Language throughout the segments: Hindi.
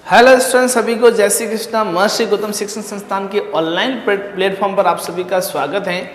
हेलो स्टूडेंट्स, सभी को जय श्री कृष्णा। महर्षि गौतम शिक्षण संस्थान के ऑनलाइन प्लेटफॉर्म पर आप सभी का स्वागत है।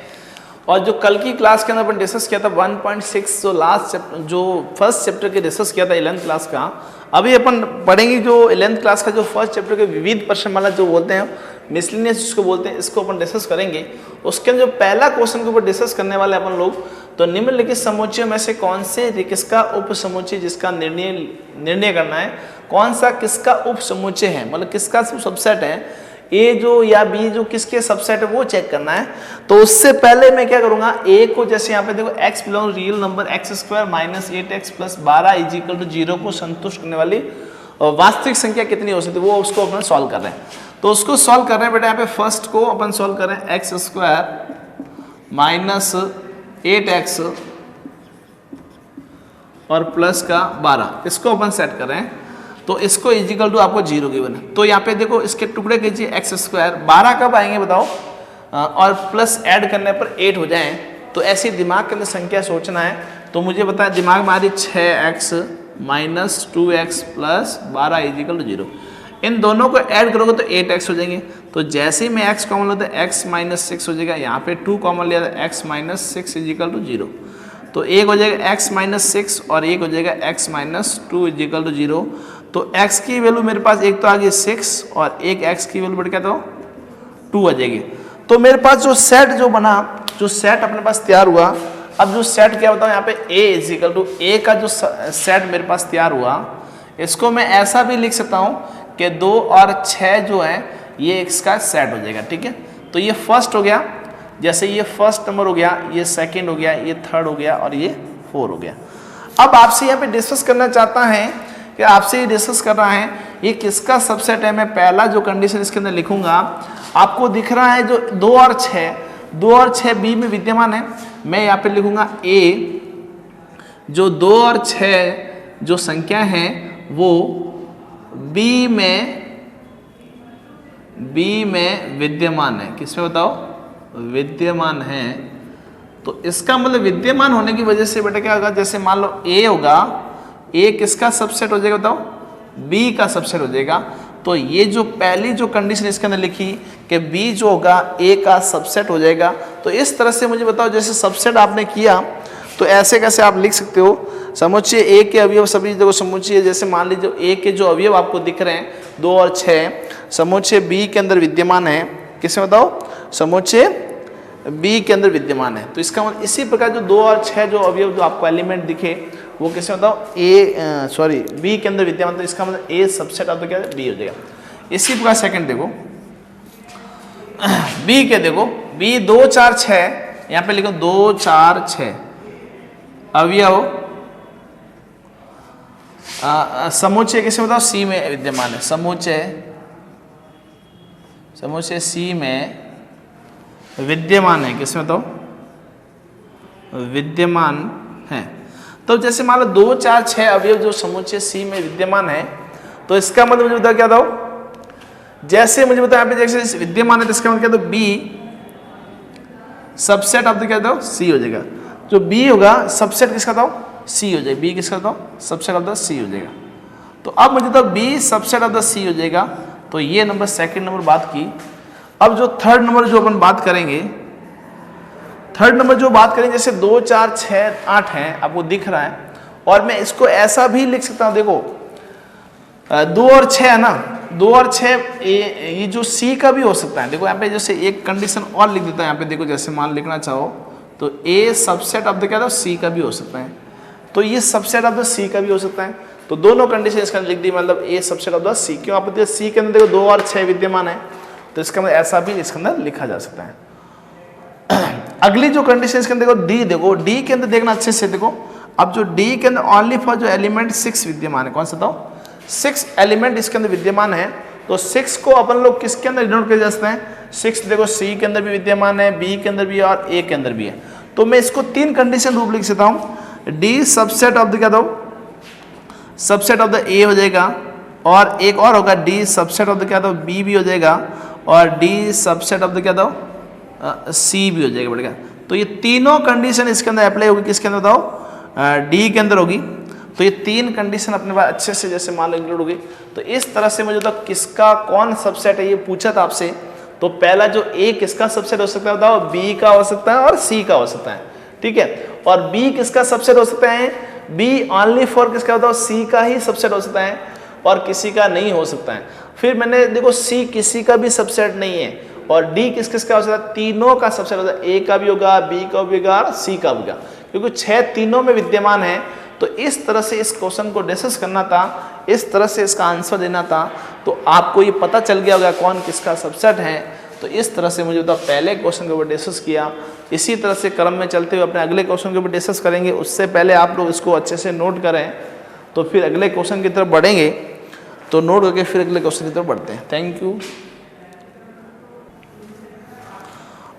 और जो कल की क्लास के अंदर अपन डिस्कस किया था 1.6 जो फर्स्ट चैप्टर के डिस्कस किया था 11th क्लास का, अभी अपन पढ़ेंगे जो 11th क्लास का जो फर्स्ट चैप्टर के विविध प्रश्नमाला जो बोलते हैं, मिसलिनियस जिसको बोलते हैं, इसको अपन डिस्कस करेंगे। उसके अंदर जो पहला क्वेश्चन के ऊपर डिस्कस करने वाले अपन लोग, तो निम्नलिखित समुच्चयों में से कौन से किसका उप समुच्चय जिसका निर्णय करना है, कौन सा किसका उप समुच्चय है, मतलब किसका सबसेट है, ए जो या बी जो किसके सबसेट है वो चेक करना है। तो उससे पहले मैं क्या करूंगा, ए को जैसे यहाँ पे देखो x belong real number x² minus 8x plus 12 is equal to 0 को संतुष्ट करने वाली वास्तविक संख्या कितनी हो सकती है, वो उसको अपन सॉल्व कर रहे हैं। तो उसको सॉल्व कर रहे हैं बेटा, यहाँ पे फर्स्ट को अपन सॉल्व कर रहे हैं x² माइनस 8x और प्लस का 12, इसको अपन सेट कर रहे हैं। तो इसको इजिकल टू आपको 0 गिवन है। तो यहाँ पे देखो इसके टुकड़े कीजिए x², 12 कब आएंगे बताओ, और प्लस ऐड करने पर 8 हो जाएं। तो ऐसी दिमाग के अंदर संख्या सोचना है। तो मुझे बताया दिमाग में आ रही 6x minus 2x plus 12 is equal to 0। इन दोनों को ऐड करोगे तो 8x हो जाएंगे। तो जैसे ही मैं x कॉमन लेता है x माइनस 6 हो जाएगा, यहाँ पे 2 कॉमन लिया था x माइनस 6 इजिकल टू 0। तो एक हो जाएगा x माइनस 6 और एक हो जाएगा x माइनस 2 इजिकल टू 0। तो x की वैल्यू मेरे पास एक तो आ गई 6 और एक x की वैल्यू बढ़ क्या तो 2 आ जाएगी। तो मेरे पास जो सेट जो बना, जो सेट अपने पास तैयार हुआ, अब जो सेट क्या बताऊँ यहाँ पे a इजिकल टू a का जो सेट मेरे पास तैयार हुआ, इसको मैं ऐसा भी लिख सकता हूँ कि 2 और 6 जो है ये इसका सेट हो जाएगा। ठीक है, तो ये फर्स्ट हो गया, जैसे ये फर्स्ट नंबर हो गया, ये सेकेंड हो गया, ये थर्ड हो गया और ये 4 हो गया। अब आपसे यहाँ पे डिस्कस करना चाहता है कि आपसे ये डिस्कस कर रहा है ये किसका सबसेट है। मैं पहला जो कंडीशन इसके अंदर लिखूंगा, आपको दिख रहा है जो 2 और 6 बी में विद्यमान है। मैं यहाँ पे लिखूंगा ए, जो 2 और 6 जो संख्या है वो बी में विद्यमान है। किसमें बताओ, विद्यमान है। तो इसका मतलब विद्यमान होने की वजह से बेटा क्या होगा, जैसे मान लो ए होगा, ए किसका सबसेट हो जाएगा बताओ, बी का सबसेट हो जाएगा। तो ये जो पहली जो कंडीशन इसके अंदर लिखी कि बी जो होगा ए का सबसेट हो जाएगा। तो इस तरह से मुझे बताओ, जैसे सबसेट आपने किया तो ऐसे कैसे आप लिख सकते हो, समुच्चय ए के अवयव सभी जगह समुच्चय, जैसे मान लीजिए ए के जो अवयव आपको दिख रहे हैं 2 और 6, समुच्चय बी के अंदर विद्यमान है। किसमें बताओ, समुच्चय बी के अंदर विद्यमान है। तो इसका मतलब इसी प्रकार जो 2 और 6 जो अवयव जो आपको एलिमेंट दिखे वो किसमें बताओ, बी के अंदर विद्यमान। तो इसका मतलब ए सबसेट ऑफ द क्या है, बी हो जाएगा। इसी प्रकार सेकंड देखो, बी के देखो, बी 2 4 6, यहाँ पे लिखो 2 4 6 अवयव समुच्चय किसमें बताओ, सी में विद्यमान है। समुच्चय सी में विद्यमान है। किसमें बताओ, विद्यमान है। तो जैसे मान लो 2 4 6 अवयव जो समुच्चय सी में विद्यमान है, तो इसका मतलब मुझे बताओ क्या दो, जैसे मुझे बताओ यहाँ पे जैसे विद्यमान है तो इसका मतलब क्या दो, बी सबसेट ऑफ द क्या दो, सी हो जाएगा। जो बी होगा सबसेट किसका दो, सी हो जाएगा। बी किसका दो, सबसेट ऑफ द सी हो जाएगा। तो अब मुझे तो बी सबसेट ऑफ द सी हो जाएगा। तो ये नंबर सेकेंड नंबर बात की। अब जो थर्ड नंबर जो अपन बात करेंगे, थर्ड नंबर जो बात करेंगे, जैसे 2 4 6 8 है, आपको दिख रहा है। और मैं इसको ऐसा भी लिख सकता हूँ, देखो 2 और 6 है ना, 2 और 6 ये जो सी का भी हो सकता है। देखो यहाँ पे जैसे एक कंडीशन और लिख देता है, यहाँ पे देखो जैसे मान लिखना चाहो तो ए सबसेट ऑफ द क्या था, सी का भी हो सकता है। तो ये सबसेट ऑफ द सी का भी हो सकता है। तो दोनों कंडीशन इसका लिख दी, मतलब ए सबसेट ऑफ द सी। क्यों, आप सी के अंदर देखो 2 और 6 विद्यमान है, तो इसका मतलब ऐसा भी इसके अंदर लिखा जा सकता है। अगली जो कंडीशन इसके अंदर देखो, डी देखो, डी के अंदर देखना अच्छे से देखो। अब जो डी के अंदर ओनली फॉर जो एलिमेंट 6 विद्यमान है, कौन सा था, 6 एलिमेंट इसके अंदर विद्यमान है। तो 6 को अपन लोग किसके अंदर डिनोट कर सकते हैं, 6 देखो सी के अंदर भी विद्यमान है, बी के अंदर भी है और ए के अंदर भी है। तो मैं इसको 3 कंडीशन रूप लिख सकता हूँ। डी सबसेट ऑफ द क्या दो, सबसेट ऑफ द ए हो जाएगा, और एक और होगा डी सबसेट ऑफ द क्या दो, बी भी हो जाएगा, और डी सबसेट ऑफ द क्या दो, सी भी हो जाएगा बढ़िया। तो ये तीनों कंडीशन इसके अंदर अप्लाई होगी, किसके अंदर बताओ, डी के अंदर होगी। तो ये 3 कंडीशन अपने पास अच्छे से जैसे मान लो इंक्लूड हो गई। तो इस तरह से मुझे तो किसका कौन सबसेट है ये पूछा था आपसे। तो पहला जो ए किसका सबसेट हो सकता है बताओ, बी का हो सकता है और सी का हो सकता है, ठीक है। और बी किसका सबसेट हो सकता है, बी ओनली फॉर किसका बताओ, सी का ही सबसेट हो सकता है और किसी का नहीं हो सकता है। फिर मैंने देखो सी किसी का भी सबसेट नहीं है और डी किस किस का हो सकता है, तीनों का सबसेट होता है, ए का भी होगा, बी का भी होगा और सी का भी होगा, क्योंकि 6 तीनों में विद्यमान है। तो इस तरह से इस क्वेश्चन को डिस्कस करना था, इस तरह से इसका आंसर देना था। तो आपको ये पता चल गया होगा कौन किसका सबसेट है। तो इस तरह से मुझे तो पहले क्वेश्चन के ऊपर डिस्कस किया। इसी तरह से क्रम में चलते हुए अपने अगले क्वेश्चन के ऊपर डिस्कस करेंगे। उससे पहले आप लोग इसको अच्छे से नोट करें, तो फिर अगले क्वेश्चन की तरफ बढ़ेंगे। तो नोट करके फिर अगले क्वेश्चन की तरफ बढ़ते हैं। Thank you.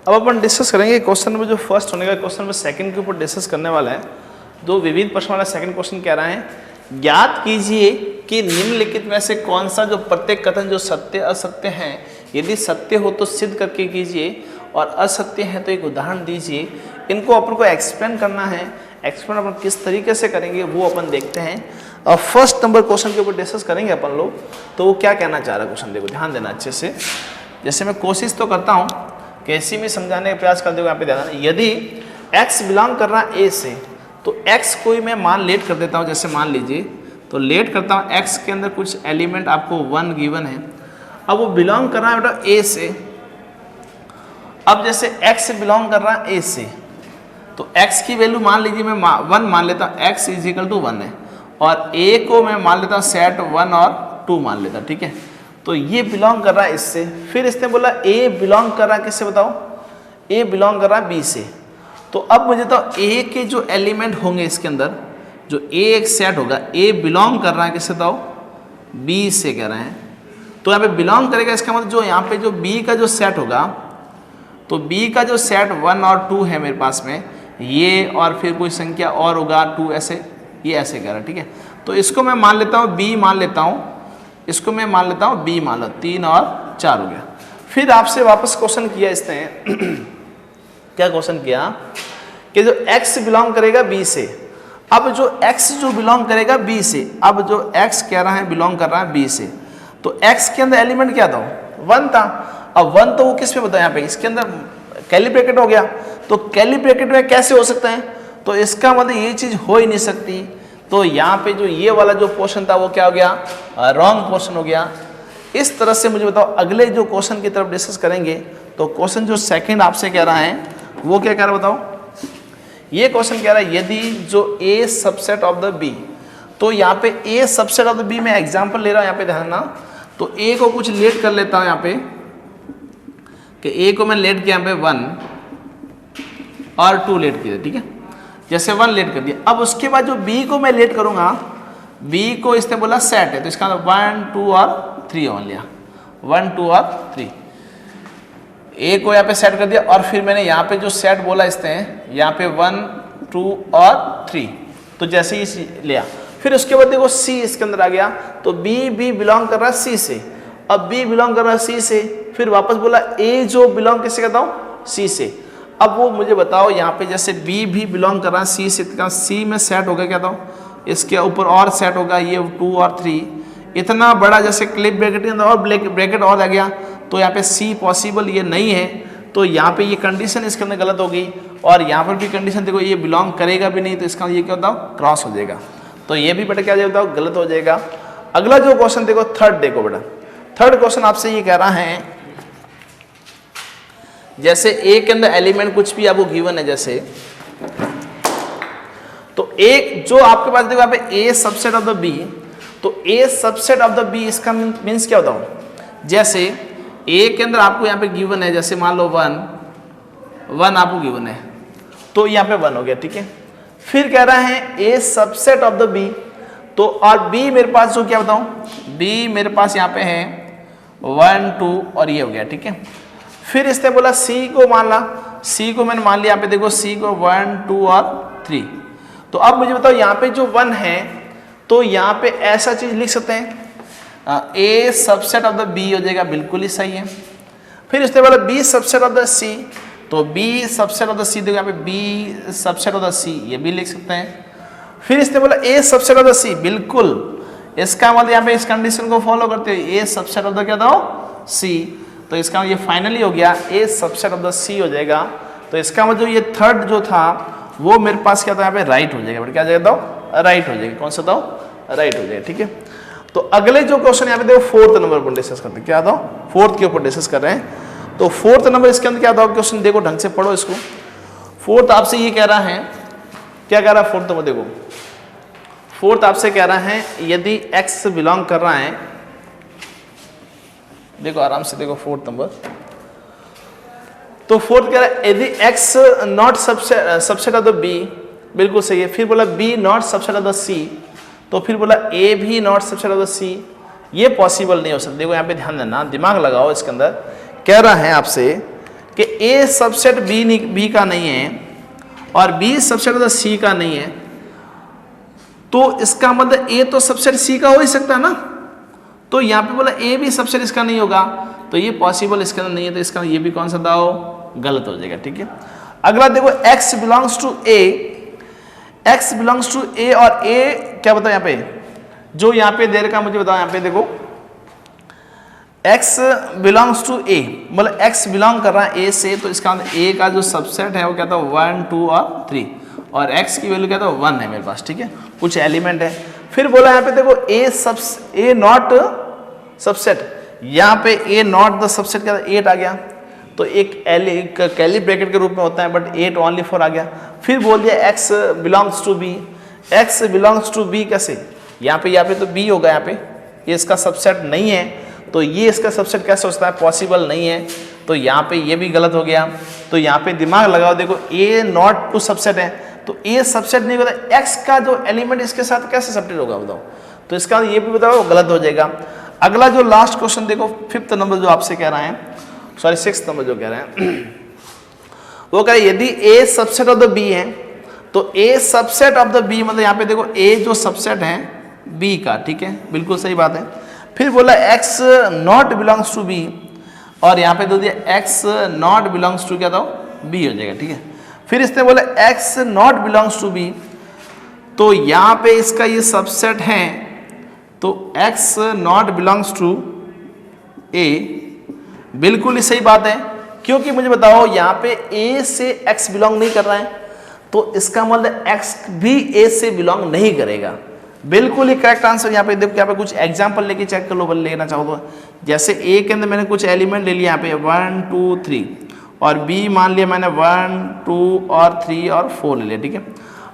अब अपन डिस्कस करेंगे क्वेश्चन में जो फर्स्ट होने का क्वेश्चन में सेकंड के ऊपर डिस्कस करने वाला है। जो विविध प्रश्न वाला सेकंड क्वेश्चन कह रहा है, ज्ञात कीजिए कि निम्नलिखित में से कौन सा जो प्रत्येक कथन जो सत्य असत्य हैं, यदि सत्य हो तो सिद्ध करके कीजिए और असत्य है तो एक उदाहरण दीजिए। इनको अपन को एक्सप्लेन करना है। एक्सप्लेन अपन किस तरीके से करेंगे वो अपन देखते हैं। और फर्स्ट नंबर क्वेश्चन के ऊपर डिस्कस करेंगे अपन लोग। तो वो क्या कहना चाह रहा है क्वेश्चन, देखो ध्यान देना अच्छे से। जैसे मैं कोशिश तो करता हूँ कैसी भी समझाने का प्रयास करते हुए यहाँ पे ध्यान देना। यदि x बिलोंग कर रहा है a से, तो x कोई मैं मान लेट कर देता हूँ। जैसे मान लीजिए तो लेट करता हूँ, x के अंदर कुछ एलिमेंट आपको 1 गिवन है। अब वो बिलोंग कर रहा है बेटा a से। अब जैसे x बिलोंग कर रहा है a से, तो x की वैल्यू मान लीजिए मैं 1 मान लेता हूँ, x इजिकल टू 1 है। और a को मैं मान लेता हूँ सेट 1 और 2 मान लेता हूँ, ठीक है। तो ये बिलोंग कर रहा है इससे। फिर इसने बोला a बिलोंग कर रहा है किससे बताओ, a बिलोंग कर रहा है b से। तो अब मुझे तो a के जो एलिमेंट होंगे इसके अंदर, जो a एक सेट होगा, a बिलोंग कर रहा है किससे बताओ, b से कह रहे हैं। तो यहाँ पे बिलोंग करेगा, इसका मतलब जो यहाँ पे जो b का जो सेट होगा, तो b का जो सेट 1 और 2 है मेरे पास में, ये और फिर कोई संख्या और होगा 2, ऐसे ये ऐसे कह रहा है, ठीक है। तो इसको मैं मान लेता हूँ b मान लेता हूँ, इसको मैं मान लेता हूँ b मान लो, 3 और 4 हो गया। फिर आपसे वापस क्वेश्चन किया इसने क्या क्वेश्चन किया कि जो x बिलोंग करेगा b से। अब जो x जो बिलोंग करेगा b से, अब जो x कह रहा है बिलोंग कर रहा है b से, तो x के अंदर एलिमेंट क्या था, 1 था। अब 1 तो वो किस में बताया, यहाँ पे इसके अंदर कैली ब्रैकेट हो गया। तो कैली ब्रैकेट में कैसे हो सकता है, तो इसका मतलब ये चीज हो ही नहीं सकती। तो यहाँ पे जो ये वाला जो पोर्शन था वो क्या हो गया, रॉन्ग पोर्शन हो गया। इस तरह से मुझे बताओ अगले जो क्वेश्चन की तरफ डिस्कस करेंगे। तो क्वेश्चन जो सेकंड आपसे कह रहा है वो क्या कह रहा है बताओ। ये क्वेश्चन कह रहा है यदि जो a subset of the b, तो यहाँ पे a subset of the b में एग्जांपल ले रहा हूँ, यहाँ पे ध्यान देना। तो a को कुछ लेट कर लेता हूँ यहाँ पे, कि a को मैं लेट किया यहाँ पे 1 और 2 लेट किया, ठीक है। जैसे 1 लेट कर दिया। अब उसके बाद जो b को मैं लेट करूंगा, b को इसने बोला सेट है, तो इसका मतलब 1 2 और 3 मान लिया, 1 2 और 3। a को यहाँ पे सेट कर दिया और फिर मैंने यहाँ पे जो सेट बोला इसने, यहाँ पे 1 2 और 3, तो जैसे ही लिया। फिर उसके बाद देखो c इसके अंदर आ गया, तो b बिलोंग कर रहा है c से। अब b बिलोंग कर रहा है c से, फिर वापस बोला a जो बिलोंग किससे करता हूँ, c से। अब वो मुझे बताओ यहाँ पे जैसे b भी बिलोंग कर रहा है c से, c में सेट होगा क्या था, इसके ऊपर और सेट होगा ये 2 और 3। इतना बड़ा जैसे क्लिप ब्रैकेट के अंदर और ब्रैकेट और आ गया, तो यहाँ पे c पॉसिबल ये नहीं है। तो यहाँ पे ये कंडीशन इसके अंदर गलत होगी। और यहाँ पर भी कंडीशन देखो ये बिलोंग करेगा भी नहीं, तो इसका ये क्या होता है, क्रॉस हो जाएगा। तो ये भी बेटा क्या हो जाएगा, गलत हो जाएगा। अगला जो क्वेश्चन देखो थर्ड, देखो बेटा थर्ड क्वेश्चन आपसे ये कह रहा है जैसे a के अंदर एलिमेंट कुछ भी आपको गिवन है, जैसे तो एक जो आपके पास देखो यहाँ पे a subset of the b, तो a subset of the b इसका मीन्स क्या होता है। जैसे a के अंदर आपको यहाँ पे गिवन है, जैसे मान लो 1 आपको गिवन है, तो यहाँ पे 1 हो गया, ठीक है। फिर कह रहा है a subset of the b, तो और b मेरे पास जो क्या बताऊं, b मेरे पास यहाँ पे है 1 2 और ये हो गया, ठीक है। फिर इसने बोला c को मान ला, c को मैंने मान लिया, यहाँ पे देखो c को 1 2 और 3। तो अब मुझे बताओ यहाँ पे जो 1 है, तो यहाँ पे ऐसा चीज लिख सकते हैं a subset of the b हो जाएगा, बिल्कुल ही सही है। फिर इसने बोला b subset of the c, तो b subset of the c देखो यहाँ पे b subset of the c, ये भी लिख सकते हैं। फिर इसने बोला ए सबसेट ऑफ द सी, बिल्कुल इसका मतलब यहाँ पे इस कंडीशन को फॉलो करते हुए ए सबसेट ऑफ द क्या था सी, तो इसका ये फाइनली हो गया ए सबसेट ऑफ द सी हो जाएगा। तो इसका मतलब ये थर्ड जो था वो मेरे पास क्या था यहाँ पे राइट हो जाएगा, क्या जाएगा तो राइट हो जाएगा, कौन सा था राइट हो जाएगा, ठीक है। तो अगले जो क्वेश्चन यहाँ पे देखो फोर्थ नंबर पर डिस्कस करते हैं, क्या था फोर्थ के ऊपर डिस्कस कर रहे हैं। तो फोर्थ नंबर इसके अंदर क्या था क्वेश्चन, देखो ढंग से पढ़ो इसको। फोर्थ आपसे ये कह रहा है, क्या कह रहा है फोर्थ नंबर, देखो फोर्थ आपसे कह रहा है यदि x बिलोंग कर रहा है, देखो आराम से देखो फोर्थ नंबर। तो फोर्थ कह रहा है यदि x not subset of the b, बिल्कुल सही है। फिर बोला b not subset of the c, तो फिर बोला a भी not subset of the c, ये पॉसिबल नहीं हो सकता। देखो यहाँ पे ध्यान देना, दिमाग लगाओ इसके अंदर। कह रहा है आपसे कि a सबसेट b का नहीं है और b subset of the c का नहीं है, तो इसका मतलब a तो सबसेट c का हो ही सकता है ना। तो यहाँ पे बोला a भी सबसेट इसका नहीं होगा, तो ये पॉसिबल इसके अंदर नहीं है, तो इसका ये भी कौन सा था गलत हो जाएगा, ठीक है। अगला देखो x belongs to a, x belongs to a और a क्या बताओ यहाँ पे, जो यहाँ पे दे रखा मुझे बताओ यहाँ पे देखो x बिलोंग्स टू a, मतलब x बिलोंग कर रहा है a से, तो इसका मतलब a का जो सबसेट है वो क्या था 1 2 और 3, और x की वैल्यू क्या था 1 है मेरे पास, ठीक है, कुछ एलिमेंट है। फिर बोला यहाँ पे देखो a नॉट सबसेट, यहाँ पे a नॉट द सबसेट क्या था 8 आ गया, तो एक कैली ब्रैकेट के रूप में होता है, बट 8 ओनली 4 आ गया। फिर बोल दिया x belongs to b, x belongs to b कैसे, यहाँ पे तो b होगा, यहाँ पे ये इसका सबसेट नहीं है, तो ये इसका सबसेट कैसे हो सकता है, पॉसिबल नहीं है, तो यहाँ पे ये भी गलत हो गया। तो यहाँ पे दिमाग लगाओ, देखो a नॉट टू सबसेट है, तो a सबसेट नहीं होता, x का जो एलिमेंट इसके साथ कैसे सबसेट होगा बताओ, तो इसका ये भी बताओ गलत हो जाएगा। अगला जो लास्ट क्वेश्चन देखो फिफ्थ नंबर जो आपसे कह रहे हैं, सॉरी सिक्स्थ नंबर जो कह रहे हैं, वो कह रहे हैं यदि a subset of the b है, तो a subset of the b, मतलब यहाँ पे देखो a जो सबसेट है b का, ठीक है, बिल्कुल सही बात है। फिर बोला x not belongs to b, और यहाँ पे दे दिया x नॉट बिलोंग्स टू क्या था b हो जाएगा, ठीक है। फिर इसने बोला x not belongs to b, तो यहाँ पे इसका ये सबसेट है, तो x not belongs to a, बिल्कुल ही सही बात है, क्योंकि मुझे बताओ यहाँ पे a से x बिलोंग नहीं कर रहा है, तो इसका मतलब x भी a से बिलोंग नहीं करेगा, बिल्कुल ही करेक्ट आंसर। यहाँ पे देखो, यहाँ पे कुछ एग्जांपल लेके चेक कर लो, बल लेना चाहो तो, जैसे a के अंदर मैंने कुछ एलिमेंट ले लिया यहाँ पे 1 2 3, और b मान लिया मैंने 1 2 और 3 और 4 ले लिया, ठीक है।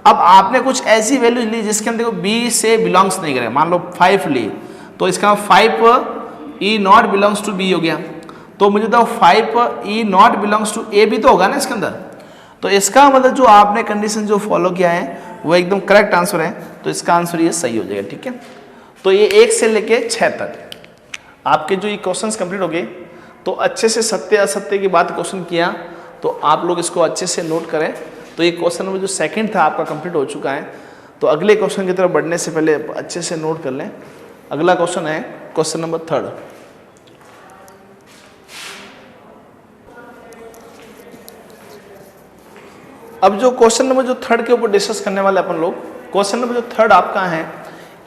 अब आपने कुछ ऐसी वैल्यू ली जिसके अंदर देखो b से बिलोंग्स नहीं करेगा, मान लो 5 ली, तो इसका 5 e not belongs to b हो गया, तो मुझे तो 5 e not belongs to a भी तो होगा ना इसके अंदर, तो इसका मतलब जो आपने कंडीशन जो फॉलो किया है वो एकदम करेक्ट आंसर है, तो इसका आंसर ये सही हो जाएगा, ठीक है। तो ये 1 से लेके 6 तक आपके जो ये क्वेश्चंस कंप्लीट हो गए, तो अच्छे से सत्य असत्य की बात क्वेश्चन किया, तो आप लोग इसको अच्छे से नोट करें। तो ये क्वेश्चन नंबर जो सेकंड था आपका कंप्लीट हो चुका है, तो अगले क्वेश्चन की तरफ बढ़ने से पहले अच्छे से नोट कर लें। अगला क्वेश्चन है क्वेश्चन नंबर 3। अब जो क्वेश्चन नंबर जो 3 के ऊपर डिस्कस करने वाले अपन लोग, क्वेश्चन नंबर जो 3 आपका है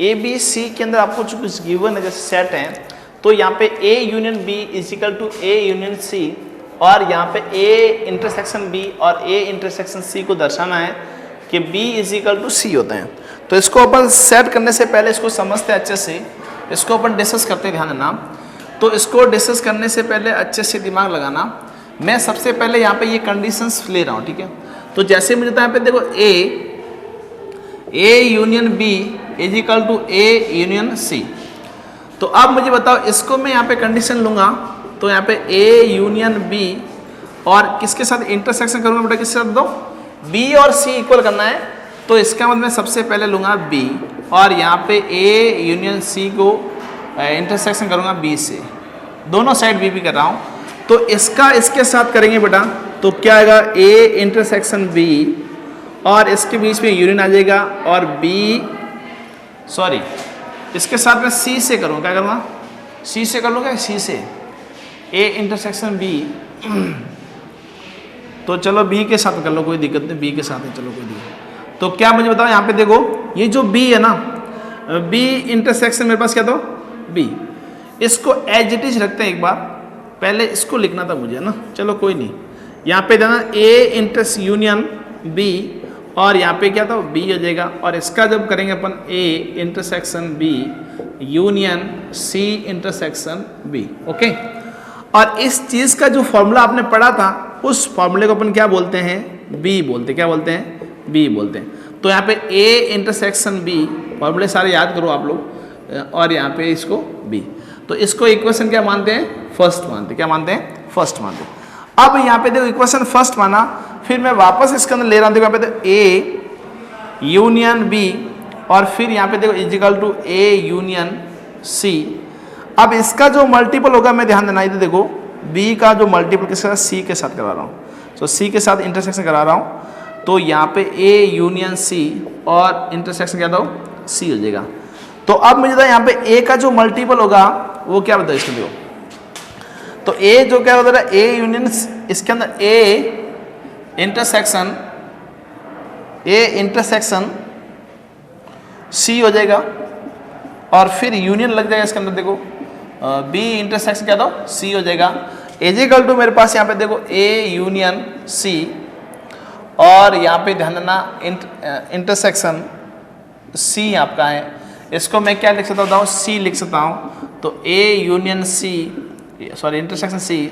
ए बी सी के अंदर आपको जो कुछ गिवन है जैसे सेट है, तो यहाँ पे A union B is equal to A union C, और यहाँ पे A इंटरसेक्शन B और A इंटरसेक्शन C को दर्शाना है कि B is equal to C होते हैं। तो इसको अपन सेट करने से पहले इसको समझते हैं अच्छे से, इसको अपन डिस्कस करते हैं, ध्यान देना। तो इसको डिस्कस करने से पहले अच्छे से दिमाग लगाना। मैं सबसे पहले यहाँ पे ये कंडीशंस ले रहा हूँ, ठीक है। तो जैसे मुझे यहाँ पे देखो A union B is equal to A union C, तो अब मुझे बताओ इसको मैं यहाँ पे कंडीशन लूँगा, तो यहाँ पे A यूनियन B और किसके साथ इंटरसेक्शन करूँगा बेटा, किसके साथ दो B और C इक्वल करना है, तो इसका मतलब मैं सबसे पहले लूँगा B, और यहाँ पे A यूनियन C को इंटरसेक्शन करूँगा B से, दोनों साइड B कर रहा हूँ। तो इसका इसके साथ करेंगे बेटा, तो क्या आएगा A इंटरसेक्शन B, और इसके बीच में यूनियन आ जाएगा, और इसके साथ मैं C से करूँ, क्या करूँगा C से कर लूँगा, C से A इंटरसेक्शन B, तो चलो B के साथ कर लो, कोई दिक्कत नहीं, B के साथ है, चलो कोई दिक्कत। तो क्या मुझे बताओ यहाँ पे देखो ये जो बी है ना, बी इंटरसेक्शन मेरे पास क्या था बी, इसको एज इट इज रखते हैं एक बार, पहले इसको लिखना था मुझे ना, चलो कोई नहीं, यहाँ पे देना ए इंटरस यूनियन बी और यहाँ पे क्या था बी हो जाएगा, और इसका जब करेंगे अपन A intersection B union C intersection B, okay. और इस चीज़ का जो फॉर्मूला आपने पढ़ा था उस फॉर्मूले को अपन क्या बोलते हैं, बी बोलते हैं, क्या बोलते हैं, बी बोलते हैं। तो यहाँ पे ए इंटरसेक्शन बी, फॉर्मूले सारे याद करो आप लोग, और यहाँ पे इसको बी, तो इसको इक्वेशन क्या मानते हैं, फर्स्ट मानते हैं, क्या मानते हैं, फर्स्ट मानते हैं। अब यहाँ पे देखो इक्वेशन फर्स्ट माना, फिर मैं वापस इसके अंदर ले रहा हूँ, देखो यहाँ पे देखो ए यूनियन बी और फिर यहाँ पे देखो is equal to A union C. अब इसका जो मल्टीपल होगा, मैं ध्यान देना, इधर देखो बी का जो मल्टीपल किसके साथ, सी के साथ करा रहा हूँ, तो सी के साथ इंटरसेक्शन करा रहा हूँ, तो यहाँ पे ए यूनियन सी और इंटरसेक्शन क्या था सी हो जाएगा। तो अब मुझे था यहाँ पे ए का जो मल्टीपल होगा वो क्या बताओ इसको, देखो तो ए जो क्या होता है ए यूनियन, इसके अंदर ए इंटरसेक्शन सी हो जाएगा और फिर यूनियन लग जाएगा इसके अंदर, देखो बी इंटरसेक्शन क्या था सी हो जाएगा, इजिकल टू मेरे पास यहाँ पे देखो ए यूनियन सी और यहाँ पे ध्यान देना इंटरसेक्शन सी आपका है, इसको मैं क्या लिख सकता हूँ, सी लिख सकता हूँ। तो A union C, sorry intersection C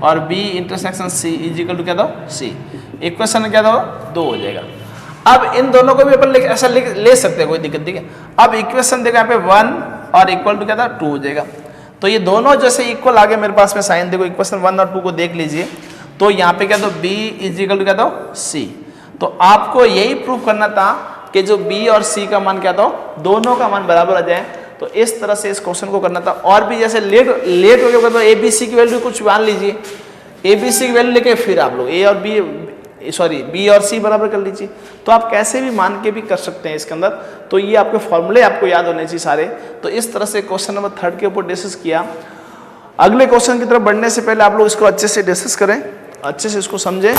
और B intersection C is equal to क्या था सी, इक्वेशन क्या था 2 हो जाएगा। अब इन दोनों को भी अपन ऐसा ले सकते हैं, कोई दिक्कत नहीं है। अब इक्वेशन देखो यहाँ पे 1 और इक्वल टू क्या था 2 हो जाएगा, तो ये दोनों जैसे इक्वल आ गए मेरे पास में साइन, देखो इक्वेशन 1 और 2 को देख लीजिए, तो यहाँ पे क्या था b इजिकल टू क्या था c। तो आपको यही प्रूफ करना था कि जो b और c का मान क्या था, दोनों का मान बराबर आ जाए। तो इस तरह से इस क्वेश्चन को करना था। और भी जैसे लेट हो गया तो ए बी सी की वैल्यू कुछ मान लीजिए, ए बी सी की वैल्यू लेके फिर आप लोग ए और बी और सी बराबर कर लीजिए, तो आप कैसे भी मान के भी कर सकते हैं इसके अंदर। तो ये आपके फॉर्मूले आपको याद होने चाहिए सारे। तो इस तरह से क्वेश्चन नंबर 3 के ऊपर डिस्कस किया। अगले क्वेश्चन की तरफ बढ़ने से पहले आप लोग इसको अच्छे से डिस्कस करें, अच्छे से इसको समझें।